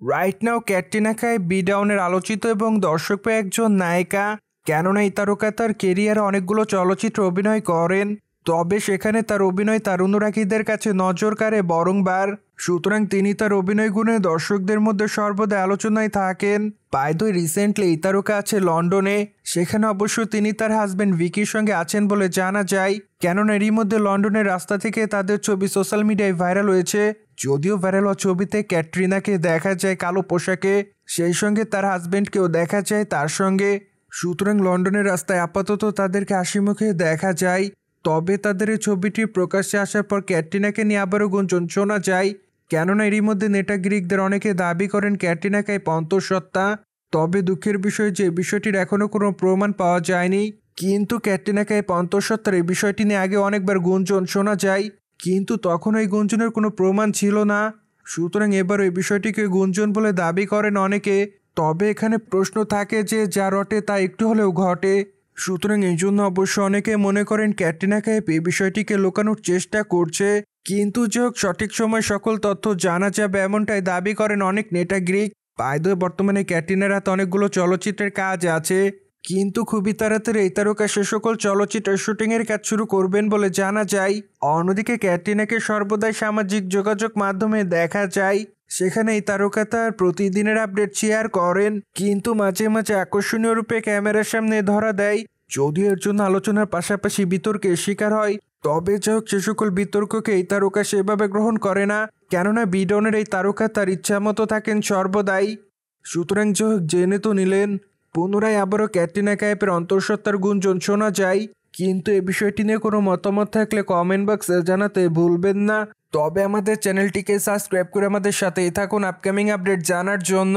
Right now Katrina Kaif বিডাউনের আলোচিত এবং দর্শকপ্রিয় একজন নায়িকা। কেননা এই তারকা তার কেরিয়ারে অনেকগুলো চলচ্চিত্রে অভিনয় করেন, তবে সেখানে তার অভিনয় তার অনুরাগীদের কাছে নজর কাড়ে বরংবার। সুতরাং তিনি তার অভিনয় গুণে দর্শকদের মধ্যে সর্বদা আলোচনায় থাকেন। বাই রিসেন্টলি এই তারকা আছে লন্ডনে, সেখানে অবশ্য তিনি তার হাজবেন্ড ভিকির সঙ্গে আছেন বলে জানা যায়। কেননা এরই মধ্যে লন্ডনের রাস্তা থেকে তাদের ছবি সোশ্যাল মিডিয়ায় ভাইরাল হয়েছে। যদিও ভাইরাল হওয়া ছবিতে ক্যাটরিনাকে দেখা যায় কালো পোশাকে, সেই সঙ্গে তার হাজবেন্ডকেও দেখা যায় তার সঙ্গে। সুতরাং লন্ডনের রাস্তায় আপাতত তাদেরকে হাসি মুখে দেখা যায়। তবে তাদের এই ছবিটি প্রকাশ্যে আসার পর ক্যাটরিনাকে নিয়ে আবারও গুঞ্জন শোনা যায়। কেননা এরই মধ্যে নেটা গ্রিকদের অনেকে দাবি করেন ক্যাটরিনা কাইফ অন্তঃসত্ত্বা। তবে দুঃখের বিষয় যে বিষয়টির এখনও কোনো প্রমাণ পাওয়া যায়নি। কিন্তু ক্যাটরিনা কাইফ অন্তঃসত্ত্বার এই বিষয়টি নিয়ে আগে অনেকবার গুঞ্জন শোনা যায়, কিন্তু তখন ওই গুঞ্জনের কোনো প্রমাণ ছিল না। সুতরাং এবার ওই বিষয়টিকে গুঞ্জন বলে দাবি করেন অনেকে। তবে এখানে প্রশ্ন থাকে যে যা রটে তা একটু হলেও ঘটে। সুতরাং এই জন্য অবশ্য অনেকে মনে করেন ক্যাটরিনা কাইফ এই বিষয়টিকে লুকানোর চেষ্টা করছে। কিন্তু যে হোক, সঠিক সময় সকল তথ্য জানা যাবে এমনটাই দাবি করেন অনেক নেটা গ্রিক। বর্তমানে ক্যাটরিনার হাতে অনেকগুলো চলচ্চিত্রের কাজ আছে, কিন্তু খুবই তাড়াতাড়ি এই তারকা সে সকল চলচ্চিত্রের শুটিংয়ের কাজ শুরু করবেন বলে জানা যায়। অন্যদিকে ক্যাটরিনাকে সর্বদাই সামাজিক যোগাযোগ মাধ্যমে দেখা যায়, সেখানে এই তারকা তার প্রতিদিনের আপডেট শেয়ার করেন, কিন্তু মাঝে মাঝে আকর্ষণীয় রূপে ক্যামেরার সামনে ধরা দেয়। যদিও এর জন্য আলোচনার পাশাপাশি বিতর্কের শিকার হয়, তবে যাই হোক সে সকল বিতর্ককে এই তারকা সেভাবে গ্রহণ করে না। কেননা বিডনের এই তারকা তার ইচ্ছা মতো থাকেন সর্বদাই। সুতরাং যাই হোক, জেনে তো নিলেন। পুনরায় আবারও ক্যাটরিনা কাইফের অন্তঃসত্ত্বার গুঞ্জন শোনা যায়, কিন্তু এ বিষয়টি নিয়ে কোনো মতামত থাকলে কমেন্ট বক্সে জানাতে ভুলবেন না। তবে আমাদের চ্যানেলটিকে সাবস্ক্রাইব করে আমাদের সাথেই থাকুন আপকামিং আপডেট জানার জন্য।